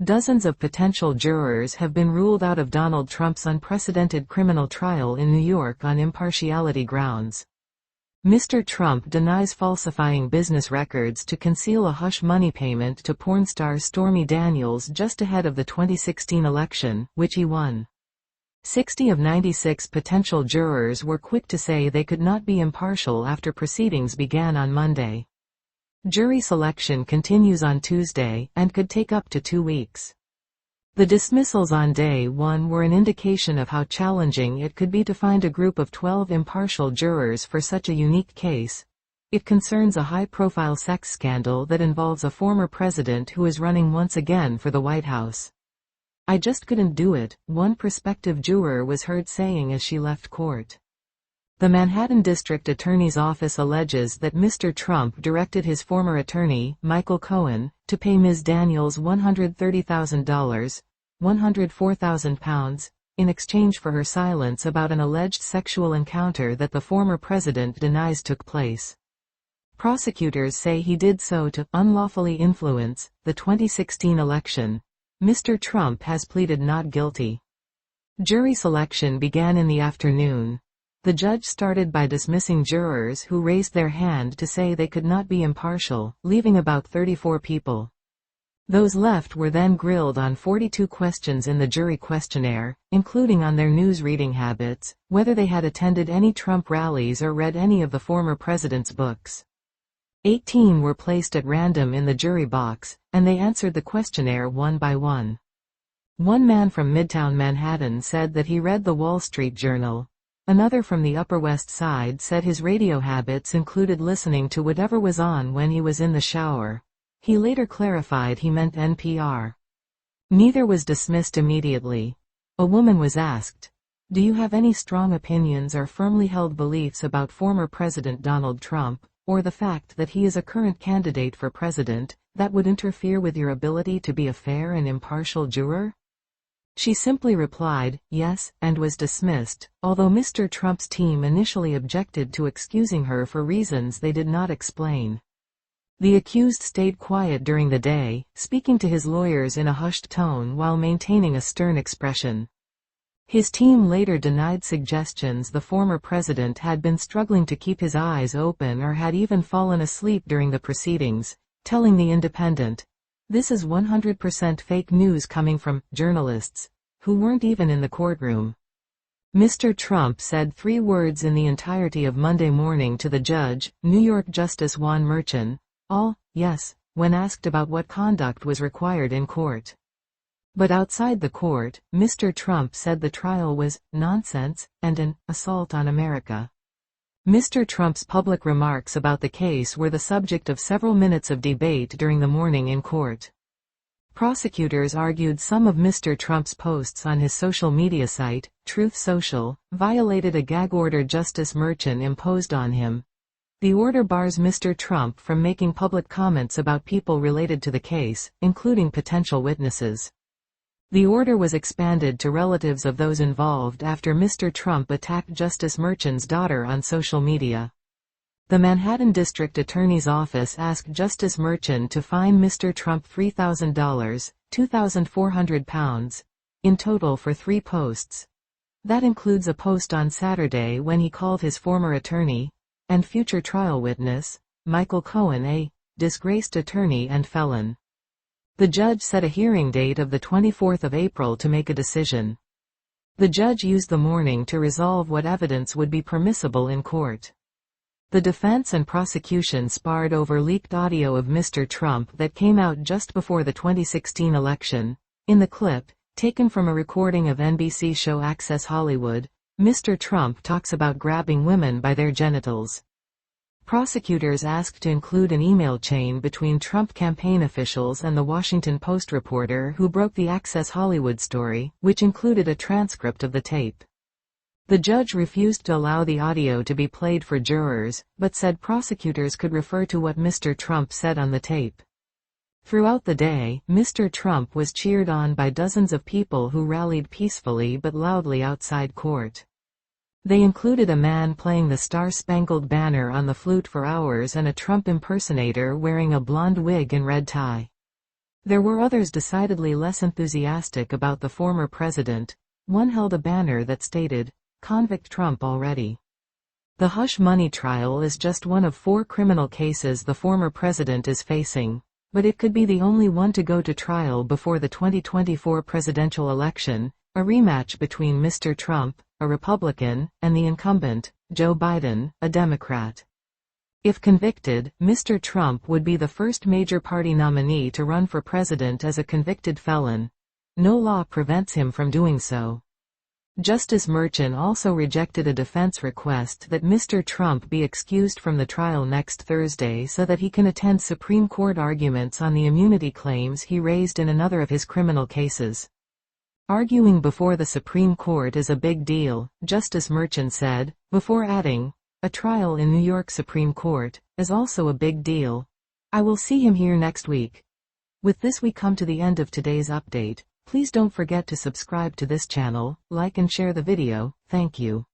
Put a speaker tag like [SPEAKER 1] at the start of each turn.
[SPEAKER 1] Dozens of potential jurors have been ruled out of Donald Trump's unprecedented criminal trial in New York on impartiality grounds. Mr. Trump denies falsifying business records to conceal a hush money payment to porn star Stormy Daniels just ahead of the 2016 election, which he won. 60 of 96 potential jurors were quick to say they could not be impartial after proceedings began on Monday. Jury selection continues on Tuesday, and could take up to 2 weeks. The dismissals on day 1 were an indication of how challenging it could be to find a group of 12 impartial jurors for such a unique case. It concerns a high-profile sex scandal that involves a former president who is running once again for the White House. "I just couldn't do it," one prospective juror was heard saying as she left court. The Manhattan District Attorney's Office alleges that Mr. Trump directed his former attorney, Michael Cohen, to pay Ms. Daniels $130,000, £104,000, in exchange for her silence about an alleged sexual encounter that the former president denies took place. Prosecutors say he did so to unlawfully influence the 2016 election. Mr. Trump has pleaded not guilty. Jury selection began in the afternoon. The judge started by dismissing jurors who raised their hand to say they could not be impartial, leaving about 34 people. Those left were then grilled on 42 questions in the jury questionnaire, including on their news reading habits, whether they had attended any Trump rallies or read any of the former president's books. 18 were placed at random in the jury box, and they answered the questionnaire one by one. One man from Midtown Manhattan said that he read the Wall Street Journal. Another from the Upper West Side said his radio habits included listening to whatever was on when he was in the shower. He later clarified he meant NPR. Neither was dismissed immediately. A woman was asked, "Do you have any strong opinions or firmly held beliefs about former President Donald Trump, or the fact that he is a current candidate for president, that would interfere with your ability to be a fair and impartial juror?" She simply replied, yes, and was dismissed, although Mr. Trump's team initially objected to excusing her for reasons they did not explain. The accused stayed quiet during the day, speaking to his lawyers in a hushed tone while maintaining a stern expression. His team later denied suggestions the former president had been struggling to keep his eyes open or had even fallen asleep during the proceedings, telling The Independent, "This is 100% fake news coming from journalists who weren't even in the courtroom." Mr. Trump said 3 words in the entirety of Monday morning to the judge, New York Justice Juan Merchan, all yes, when asked about what conduct was required in court. But outside the court, Mr. Trump said the trial was nonsense and an assault on America. Mr. Trump's public remarks about the case were the subject of several minutes of debate during the morning in court. Prosecutors argued some of Mr. Trump's posts on his social media site, Truth Social, violated a gag order Justice Merchan imposed on him. The order bars Mr. Trump from making public comments about people related to the case, including potential witnesses. The order was expanded to relatives of those involved after Mr. Trump attacked Justice Merchan's daughter on social media. The Manhattan District Attorney's Office asked Justice Merchan to fine Mr. Trump $3,000, £2,400, in total for 3 posts. That includes a post on Saturday when he called his former attorney, and future trial witness, Michael Cohen a disgraced attorney and felon. The judge set a hearing date of the 24th of April to make a decision. The judge used the morning to resolve what evidence would be permissible in court. The defense and prosecution sparred over leaked audio of Mr. Trump that came out just before the 2016 election. In the clip, taken from a recording of NBC show Access Hollywood, Mr. Trump talks about grabbing women by their genitals. Prosecutors asked to include an email chain between Trump campaign officials and the Washington Post reporter who broke the Access Hollywood story, which included a transcript of the tape. The judge refused to allow the audio to be played for jurors, but said prosecutors could refer to what Mr. Trump said on the tape. Throughout the day, Mr. Trump was cheered on by dozens of people who rallied peacefully but loudly outside court. They included a man playing the Star-Spangled Banner on the flute for hours and a Trump impersonator wearing a blonde wig and red tie. There were others decidedly less enthusiastic about the former president. One held a banner that stated, "Convict Trump already." The hush money trial is just one of 4 criminal cases the former president is facing. But it could be the only one to go to trial before the 2024 presidential election, a rematch between Mr. Trump, a Republican, and the incumbent, Joe Biden, a Democrat. If convicted, Mr. Trump would be the first major party nominee to run for president as a convicted felon. No law prevents him from doing so. Justice Merchan also rejected a defense request that Mr. Trump be excused from the trial next Thursday so that he can attend Supreme Court arguments on the immunity claims he raised in another of his criminal cases. Arguing before the Supreme Court is a big deal, Justice Merchan said, before adding, "A trial in New York Supreme Court is also a big deal. I will see him here next week." With this we come to the end of today's update. Please don't forget to subscribe to this channel, like and share the video. Thank you.